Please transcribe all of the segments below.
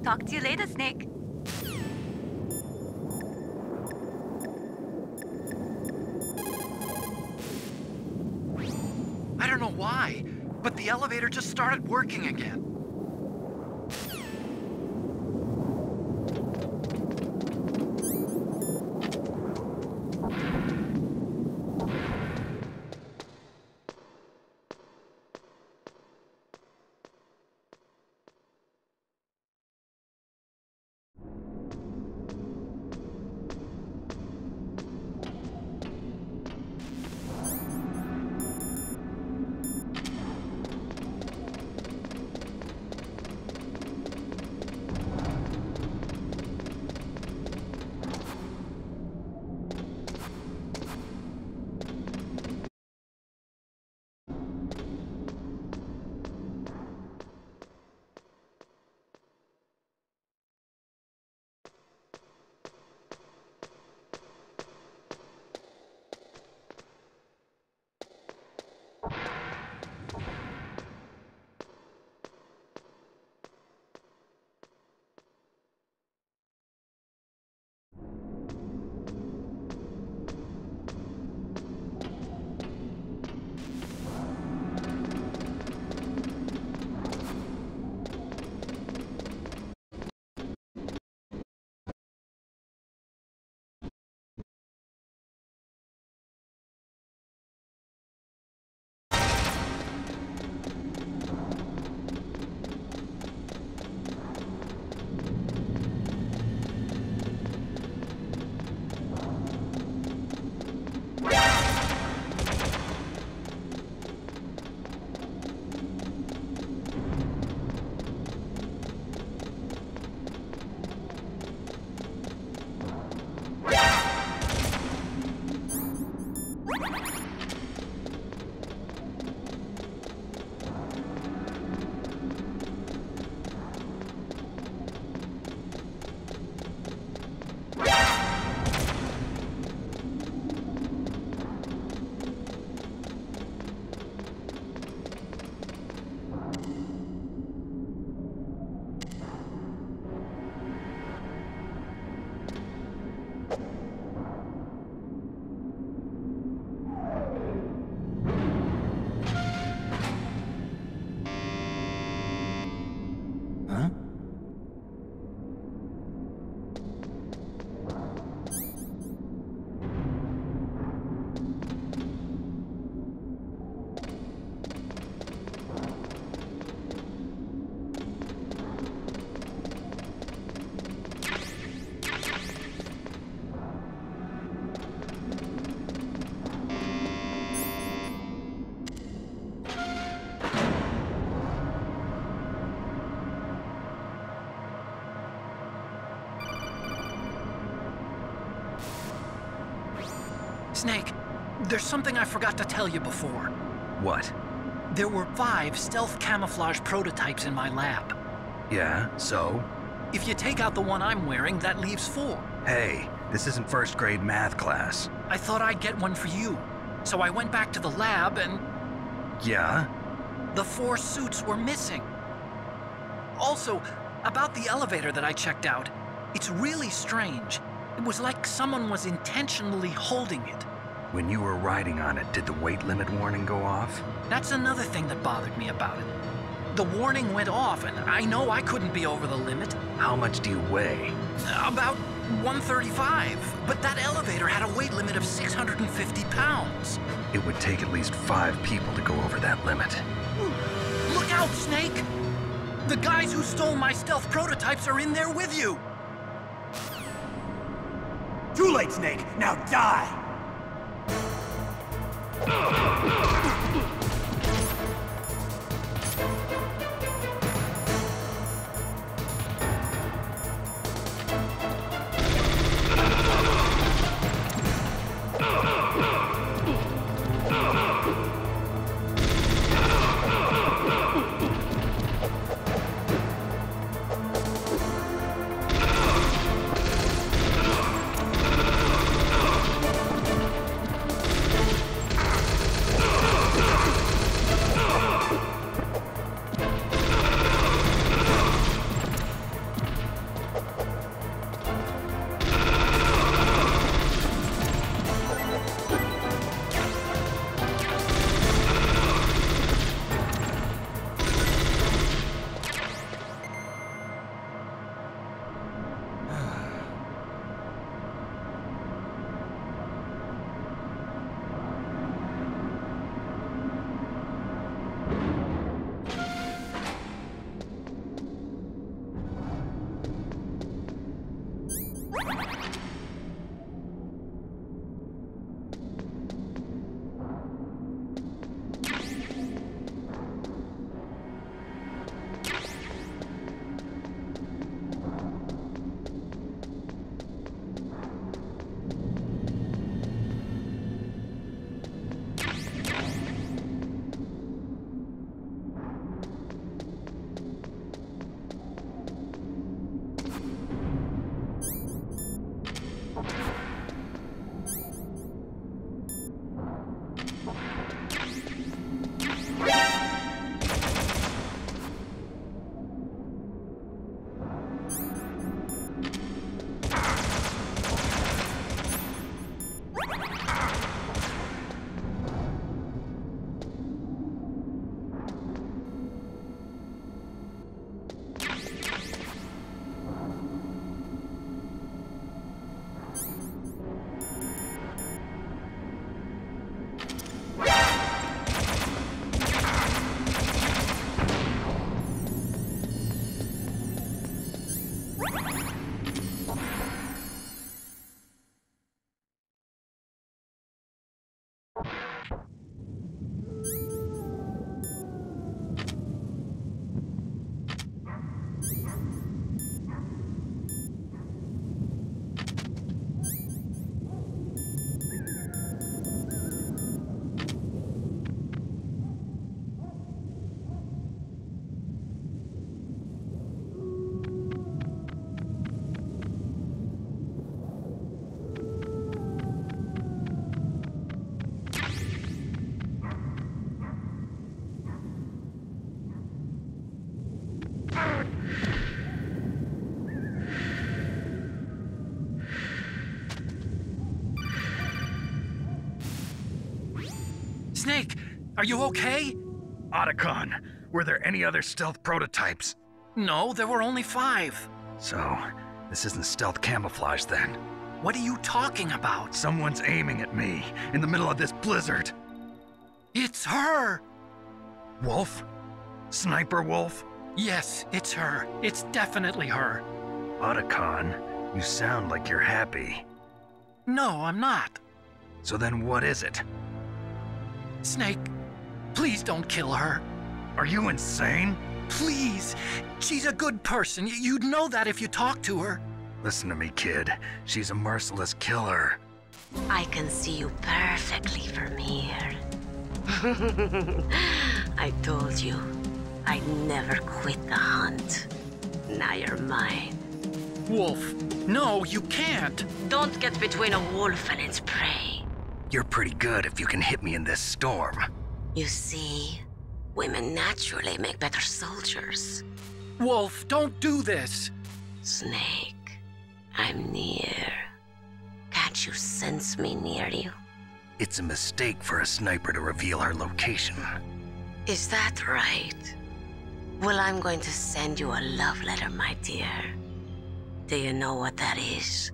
Talk to you later, Snake. I don't know why, but the elevator just started working again. Snake, there's something I forgot to tell you before. What? There were 5 stealth camouflage prototypes in my lab. Yeah, so? If you take out the one I'm wearing, that leaves 4. Hey, this isn't first grade math class. I thought I'd get one for you. So I went back to the lab and... Yeah? The 4 suits were missing. Also, about the elevator that I checked out, it's really strange. It was like someone was intentionally holding it. When you were riding on it, did the weight limit warning go off? That's another thing that bothered me about it. The warning went off, and I know I couldn't be over the limit. How much do you weigh? About 135, but that elevator had a weight limit of 650 pounds. It would take at least 5 people to go over that limit. Look out, Snake! The guys who stole my stealth prototypes are in there with you! Too late, Snake! Now die! Snake, are you okay? Otacon, were there any other stealth prototypes? No, there were only 5. So, this isn't stealth camouflage then. What are you talking about? Someone's aiming at me in the middle of this blizzard. It's her! Wolf? Sniper Wolf? Yes, it's her. It's definitely her. Otacon, you sound like you're happy. No, I'm not. So then what is it? Snake, please don't kill her. Are you insane? Please. She's a good person. You'd know that if you talked to her. Listen to me, kid. She's a merciless killer. I can see you perfectly from here. I told you, I'd never quit the hunt. Now you're mine. Wolf, no, you can't. Don't get between a wolf and its prey. You're pretty good if you can hit me in this storm. You see, women naturally make better soldiers. Wolf, don't do this. Snake, I'm near. Can't you sense me near you? It's a mistake for a sniper to reveal her location. Is that right? Well, I'm going to send you a love letter, my dear. Do you know what that is?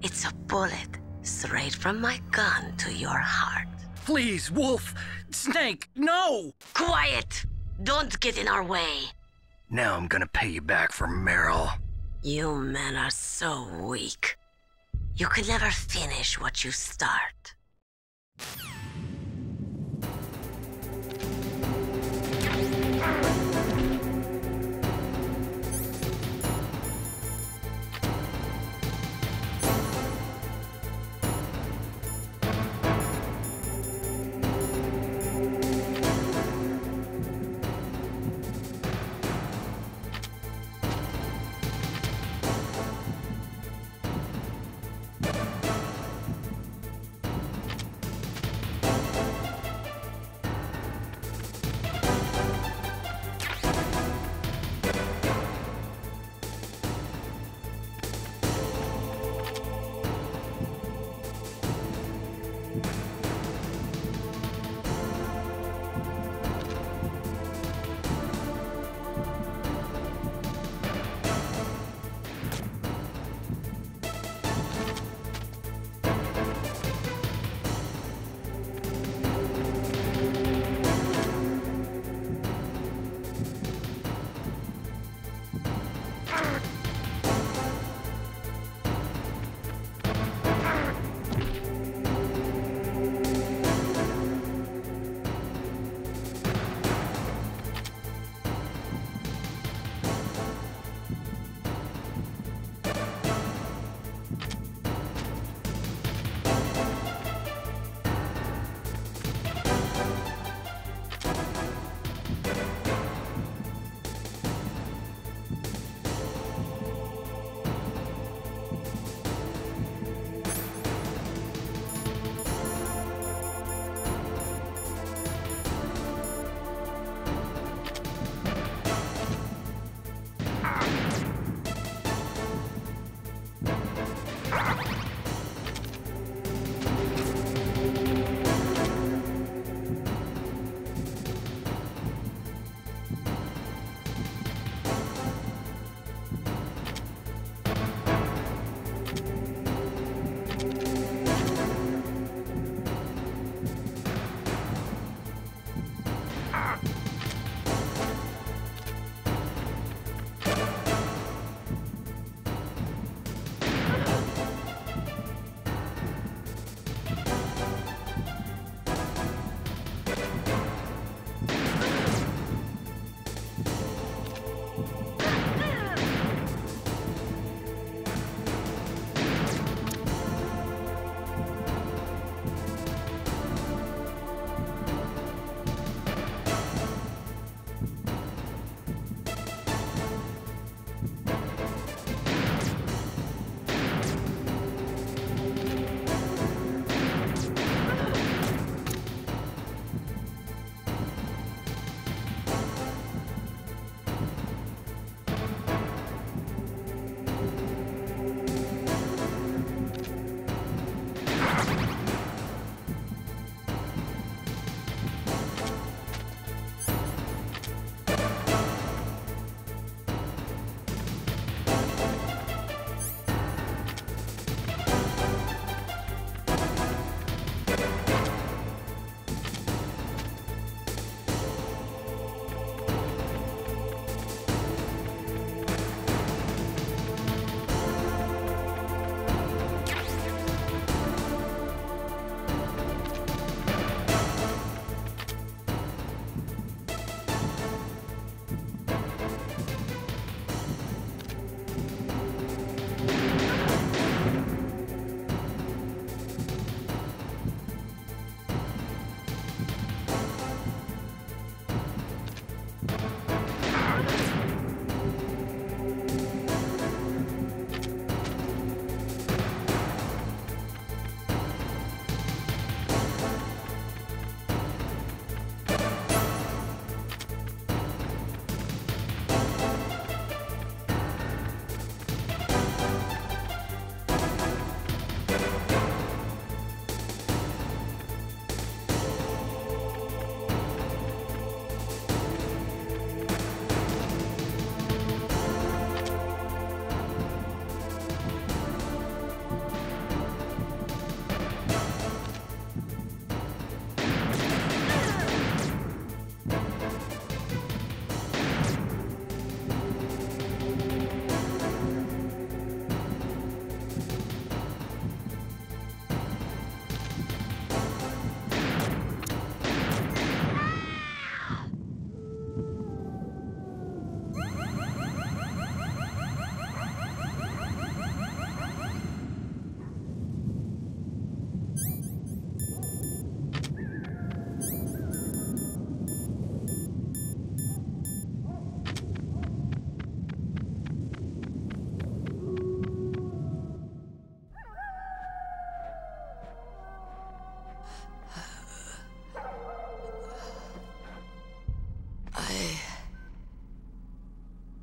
It's a bullet straight from my gun to your heart. Please, Wolf. Snake, no! Quiet! Don't get in our way. Now I'm gonna pay you back for Meryl. You men are so weak. You can never finish what you start.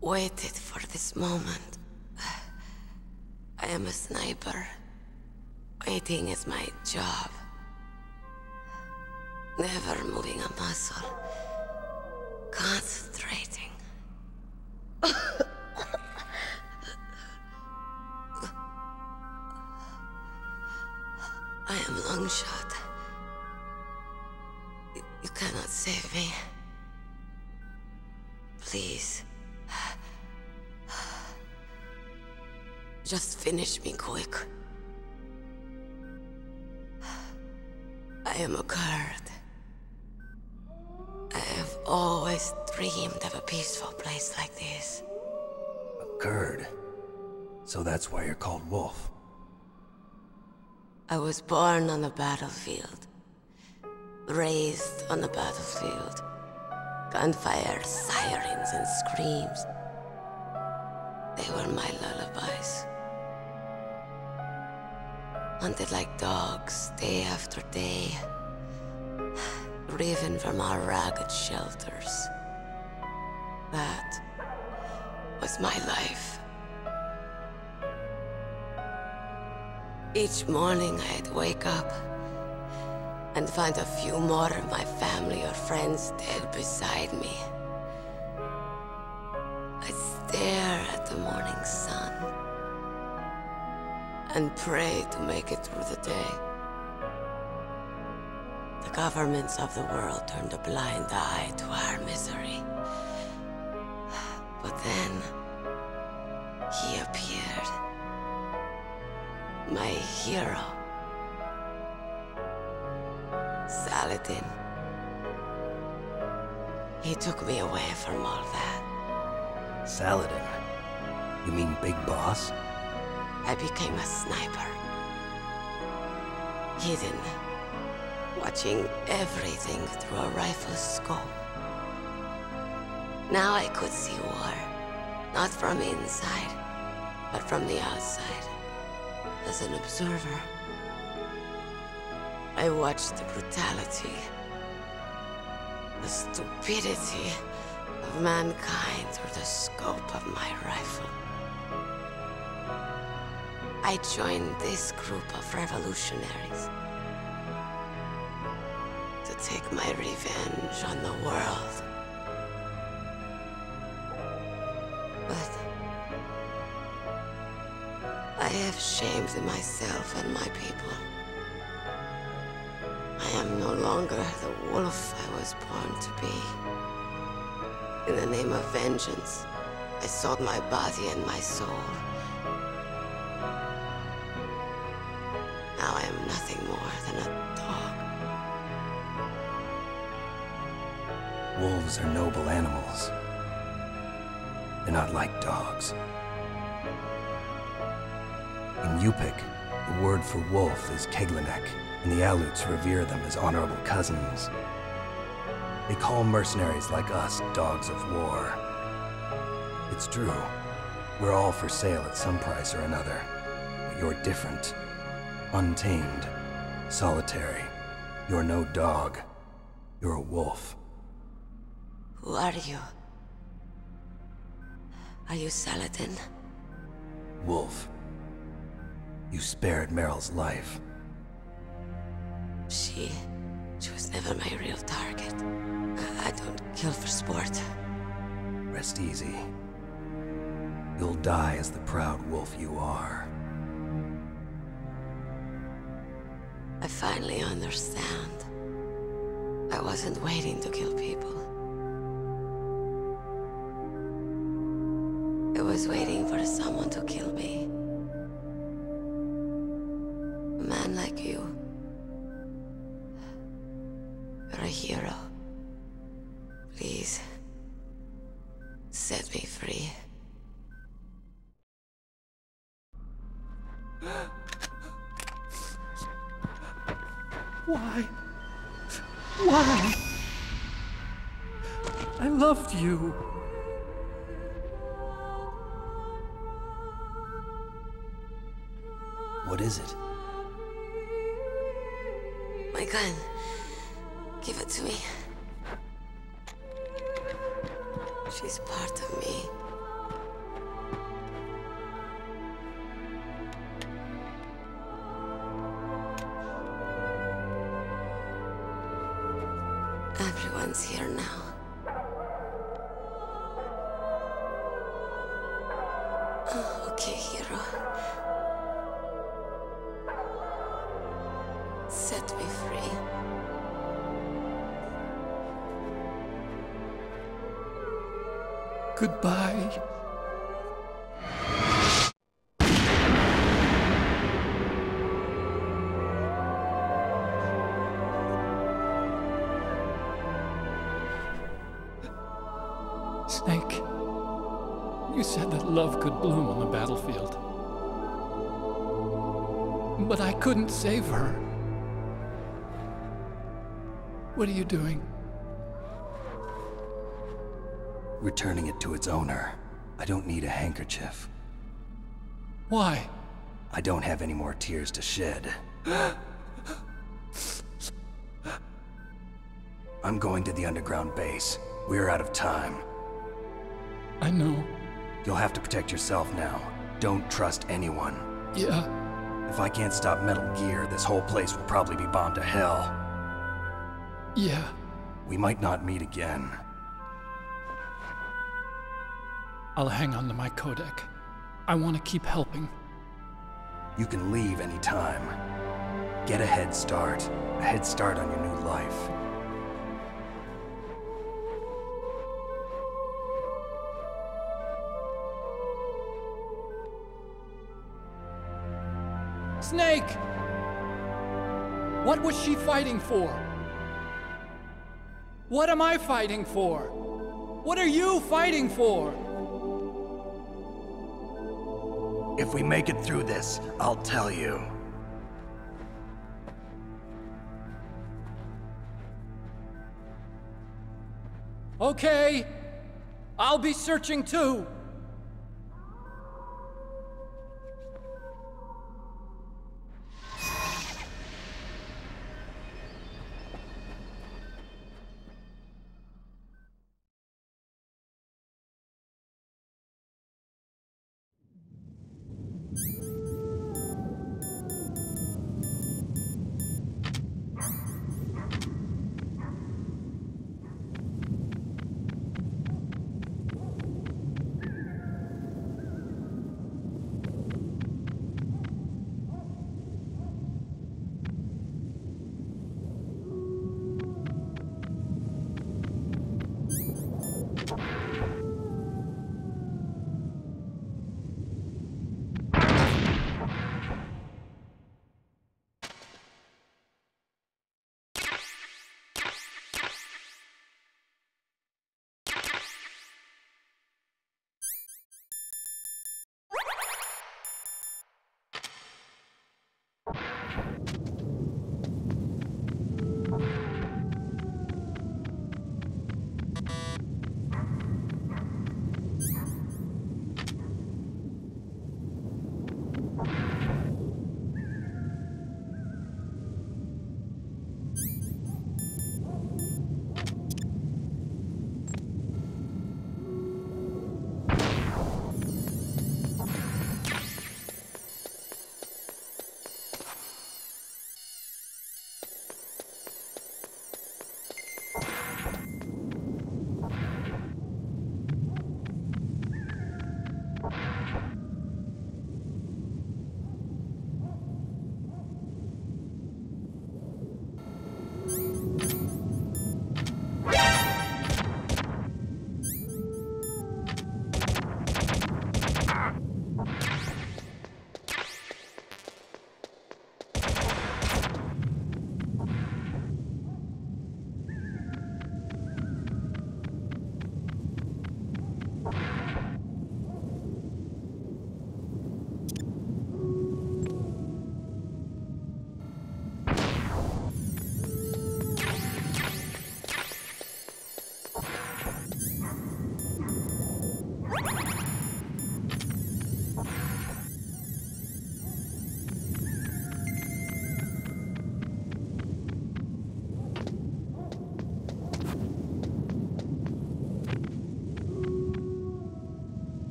waited for this moment. I am a sniper. Waiting is my job. Never moving a muscle. Concentrating. I am long shot. You cannot save me. Please. Just finish me quick. I am a Kurd. I have always dreamed of a peaceful place like this. A Kurd? So that's why you're called Wolf. I was born on the battlefield. Raised on the battlefield. Gunfire, sirens, and screams. They were my lullabies. Hunted like dogs, day after day. Driven from our ragged shelters. That was my life. Each morning I'd wake up and find a few more of my family or friends dead beside me. I'd stare at the morning sun and pray to make it through the day. The governments of the world turned a blind eye to our misery. But then, he appeared. My hero. Saladin. He took me away from all that. Saladin? You mean Big Boss? I became a sniper. Hidden. Watching everything through a rifle's scope. Now I could see war. Not from inside, but from the outside. As an observer. I watched the brutality, the stupidity of mankind through the scope of my rifle. I joined this group of revolutionaries to take my revenge on the world. But I have shamed myself and my people. I am no longer the wolf I was born to be. In the name of vengeance, I sold my body and my soul. Now I am nothing more than a dog. Wolves are noble animals. They're not like dogs. In Yupik, the word for wolf is Keglenek, and the Aleuts revere them as honorable cousins. They call mercenaries like us dogs of war. It's true. We're all for sale at some price or another. But you're different. Untamed. Solitary. You're no dog. You're a wolf. Who are you? Are you Saladin? Wolf. You spared Meryl's life. She was never my real target. I don't kill for sport. Rest easy. You'll die as the proud wolf you are. I finally understand. I wasn't waiting to kill people. I was waiting for someone to kill me. A man like you. You're a hero. Please, set me free. Why? Why? I loved you. What is it? My gun. Give it to me. She's part of me. everyone's here now. Oh, okay, hero. Set me free. Goodbye. Snake, you said that love could bloom on the battlefield. But I couldn't save her. What are you doing? Returning it to its owner. I don't need a handkerchief. Why? I don't have any more tears to shed. I'm going to the underground base. We're out of time. I know. You'll have to protect yourself now. Don't trust anyone. Yeah. If I can't stop Metal Gear, this whole place will probably be bombed to hell. Yeah. We might not meet again. I'll hang on to my codec. I want to keep helping. You can leave anytime. Get a head start. A head start on your new life. Snake! What was she fighting for? What am I fighting for? What are you fighting for? If we make it through this, I'll tell you. Okay. I'll be searching too.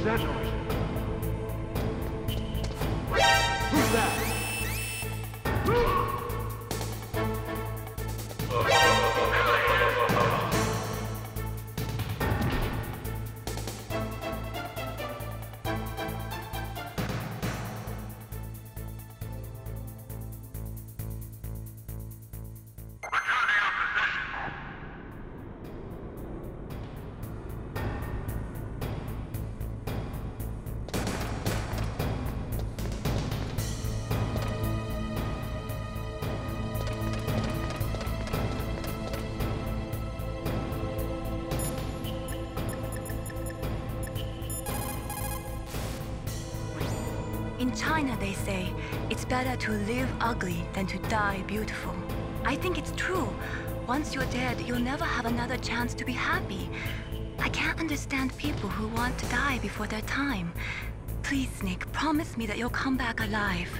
exaggerate. Who's that? In China, they say, it's better to live ugly than to die beautiful. I think it's true. Once you're dead, you'll never have another chance to be happy. I can't understand people who want to die before their time. Please, Snake, promise me that you'll come back alive.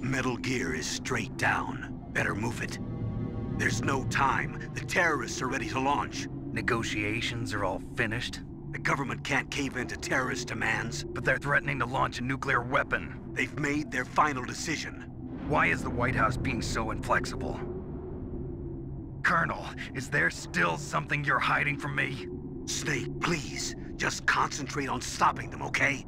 Metal gear is straight down. Better move it. There's no time. The terrorists are ready to launch. Negotiations are all finished? The government can't cave into terrorist demands. But they're threatening to launch a nuclear weapon. They've made their final decision. Why is the White House being so inflexible? Colonel, is there still something you're hiding from me? Snake, please. Just concentrate on stopping them, okay?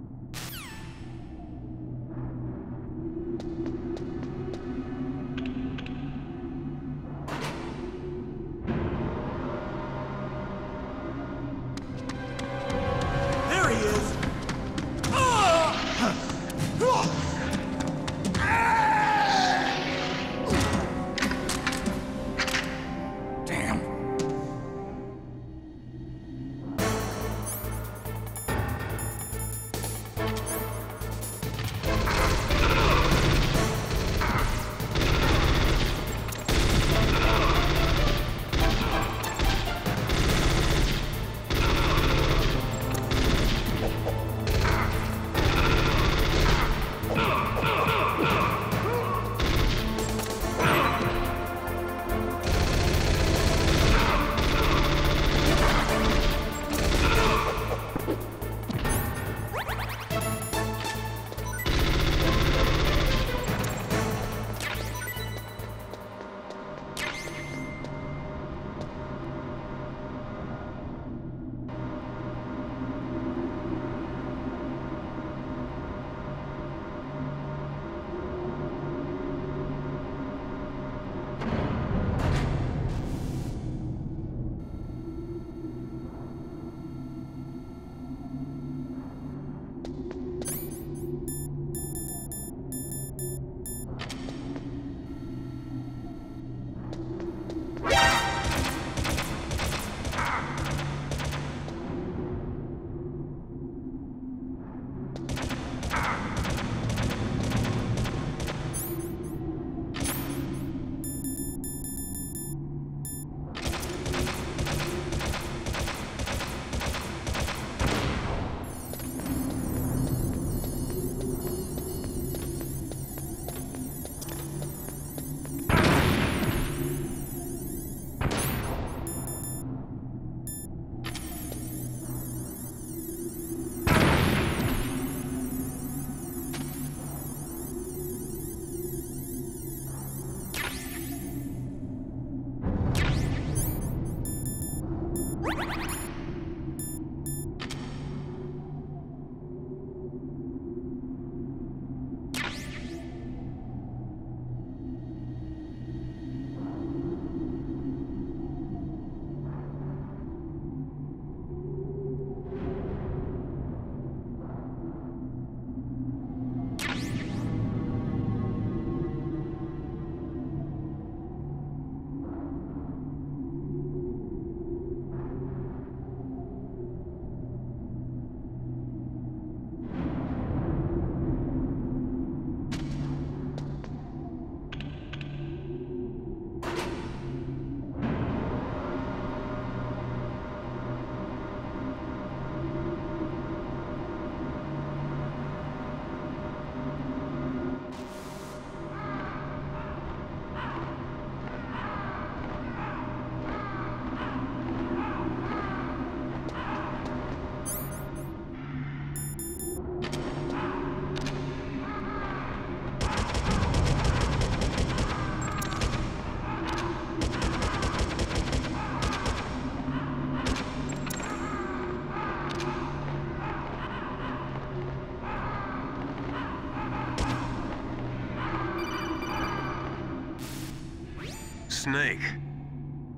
Snake,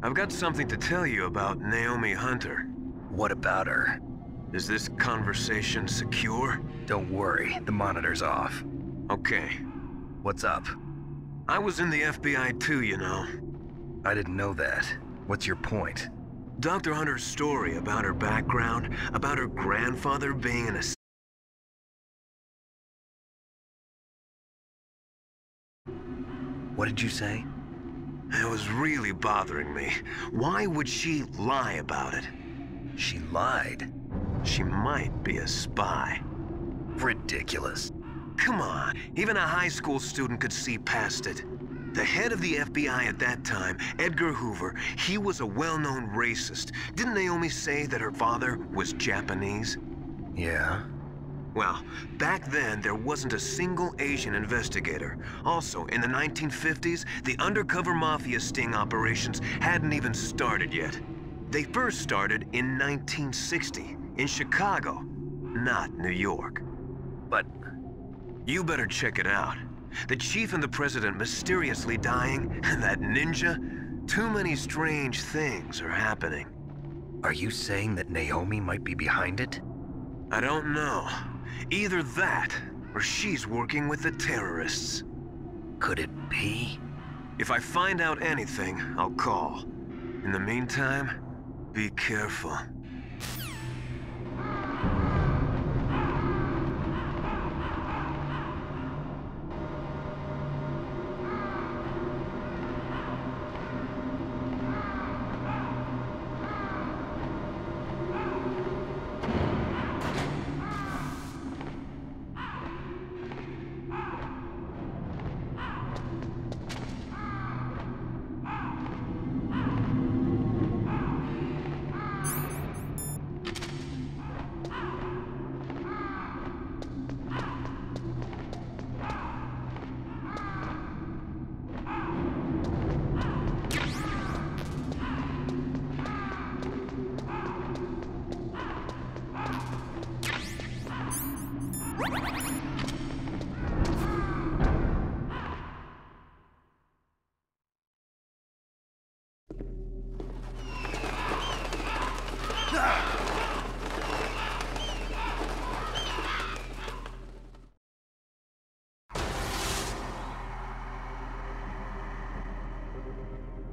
I've got something to tell you about Naomi Hunter. What about her? Is this conversation secure? Don't worry, the monitor's off. Okay. What's up? I was in the FBI too, you know. I didn't know that. What's your point? Dr. Hunter's story about her background, about her grandfather being an What did you say? It was really bothering me. Why would she lie about it? She lied. She might be a spy. Ridiculous. Come on, even a high school student could see past it. The head of the FBI at that time, Edgar Hoover, he was a well-known racist. Didn't Naomi say that her father was Japanese? Yeah. Well, back then, there wasn't a single Asian investigator. Also, in the 1950s, the undercover mafia sting operations hadn't even started yet. They first started in 1960, in Chicago, not New York. But you better check it out. The chief and the president mysteriously dying, and that ninja? Too many strange things are happening. are you saying that Naomi might be behind it? I don't know. Either that, or she's working with the terrorists. Could it be? If I find out anything, I'll call. In the meantime, be careful.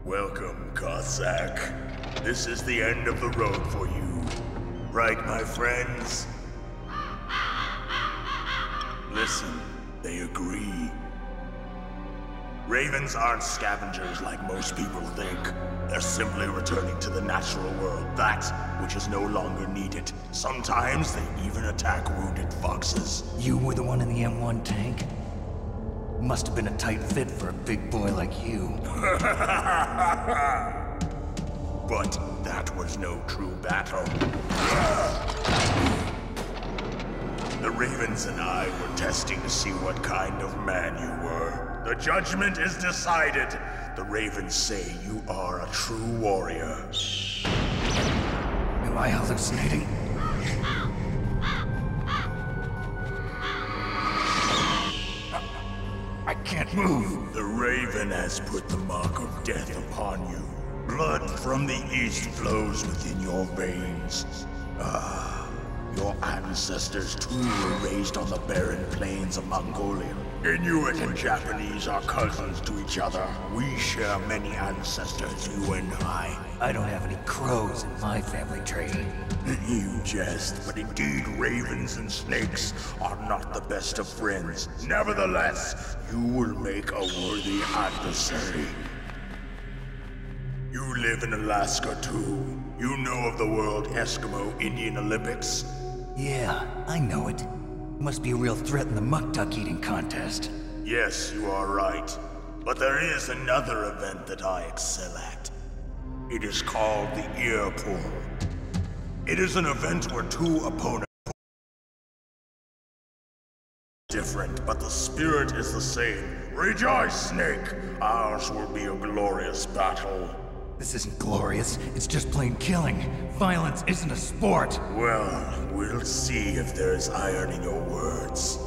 Welcome, Cossack. This is the end of the road for you. Right, my friends? Listen, they agree. Ravens aren't scavengers like most people think. They're simply returning to the natural world, that which is no longer needed. Sometimes they even attack wounded foxes. You were the one in the M1 tank? Must have been a tight fit for a big boy like you. But that was no true battle. The Ravens and I were testing to see what kind of man you were. The judgment is decided. The Ravens say you are a true warrior. Am I hallucinating? I can't move. The Raven has put the mark of death upon you. Blood from the east flows within your veins. Ah, your ancestors too were raised on the barren plains of Mongolia. Inuit and Japanese are cousins to each other. We share many ancestors, you and I. I don't have any crows in my family tree. You jest, but indeed ravens and snakes are not the best of friends. Nevertheless, you will make a worthy adversary. You live in Alaska too. You know of the World Eskimo Indian Olympics? Yeah, I know it. Must be a real threat in the muck duck eating contest. Yes, you are right. But there is another event that I excel at. It is called the Ear Pull. It is an event where two opponents different, but the spirit is the same. Rejoice, Snake! Ours will be a glorious battle. This isn't glorious, it's just plain killing. Violence isn't a sport. Well, we'll see if there's iron in your words.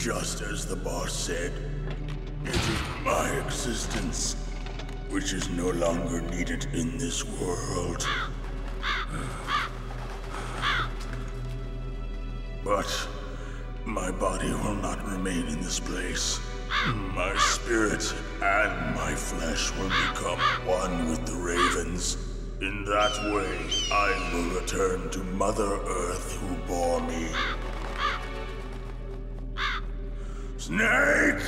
Just as the boss said, it is my existence which is no longer needed in this world. But my body will not remain in this place. My spirit and my flesh will become one with the ravens. In that way, I will return to Mother Earth who bore me. Snake!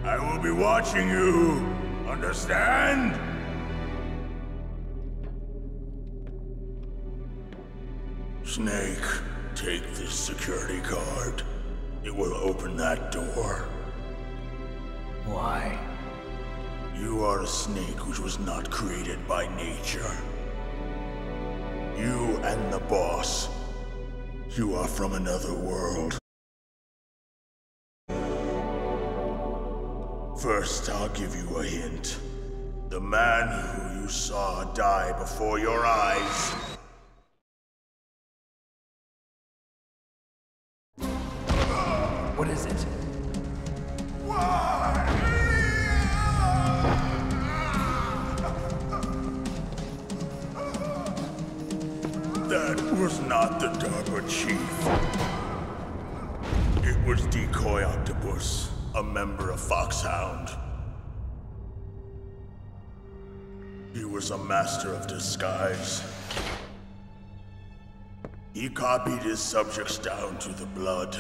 I will be watching you. Understand? Snake, take this security card. It will open that door. Why? You are a snake which was not created by nature. You and the boss. You are from another world. First, I'll give you a hint. The man who you saw die before your eyes. What is it? That was not the DARPA chief. It was Decoy Octopus, a member of Foxhound. He was a master of disguise. He copied his subjects down to the blood.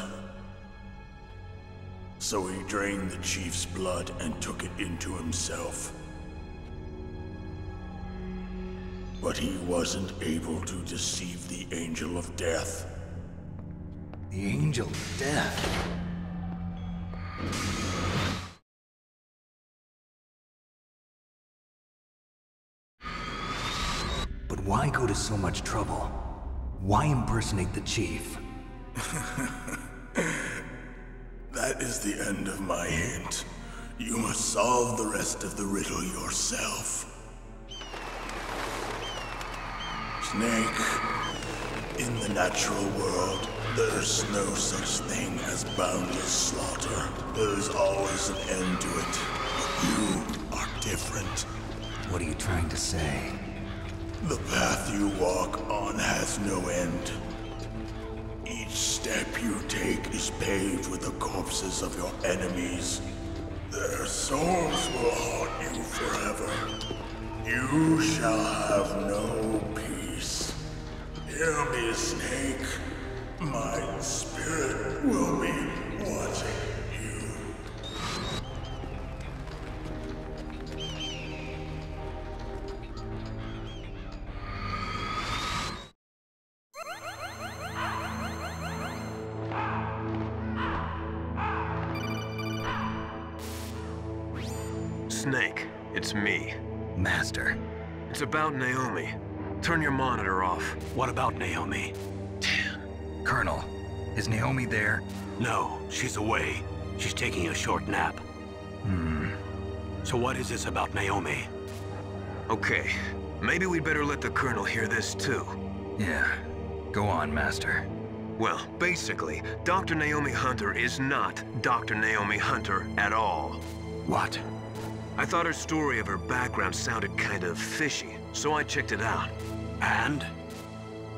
So he drained the chief's blood and took it into himself. But he wasn't able to deceive the Angel of Death. The Angel of Death? But why go to so much trouble? Why impersonate the chief? That is the end of my hint. You must solve the rest of the riddle yourself. Snake, in the natural world, there's no such thing as boundless slaughter. There's always an end to it. But you are different. What are you trying to say? The path you walk on has no end. Each step you take is paved with the corpses of your enemies. Their souls will haunt you forever. You shall have no peace. Hear me, Snake. My spirit will be watching you. Snake, it's me. Master. It's about Naomi. Turn your monitor off. What about Naomi? Colonel, is Naomi there? No, she's away. She's taking a short nap. So what is this about Naomi? Okay, maybe we'd better let the Colonel hear this too. Yeah. Go on, Master. Well, basically, Dr. Naomi Hunter is not Dr. Naomi Hunter at all. What? I thought her story of her background sounded kind of fishy, so I checked it out. And?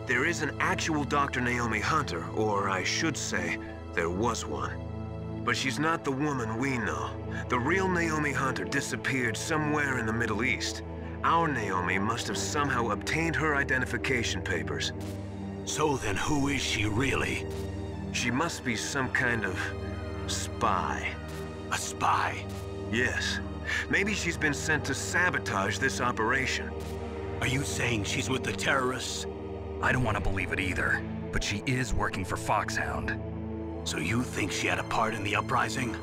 There is an actual Dr. Naomi Hunter, or I should say, there was one. But she's not the woman we know. The real Naomi Hunter disappeared somewhere in the Middle East. Our Naomi must have somehow obtained her identification papers. So then who is she really? She must be some kind of spy. A spy? Yes. Maybe she's been sent to sabotage this operation. Are you saying she's with the terrorists? I don't want to believe it either, but she is working for Foxhound. So you think she had a part in the uprising?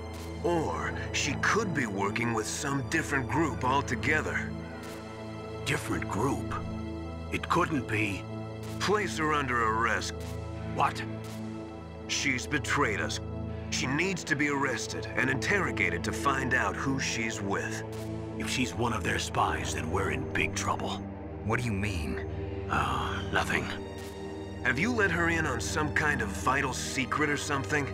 Or she could be working with some different group altogether. Different group? It couldn't be. Place her under arrest. What? She's betrayed us. She needs to be arrested and interrogated to find out who she's with. If she's one of their spies, then we're in big trouble. What do you mean? Nothing. Have you let her in on some kind of vital secret or something?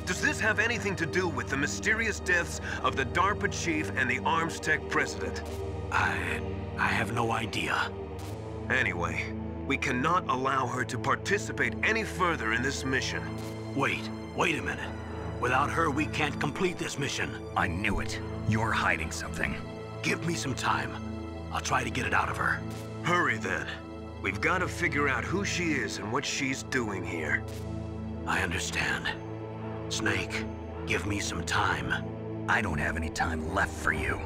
Does this have anything to do with the mysterious deaths of the DARPA chief and the Arms Tech president? I have no idea. Anyway, we cannot allow her to participate any further in this mission. Wait a minute. Without her, we can't complete this mission. I knew it. You're hiding something. Give me some time. I'll try to get it out of her. Hurry then. We've got to figure out who she is and what she's doing here. I understand. Snake, give me some time. I don't have any time left for you.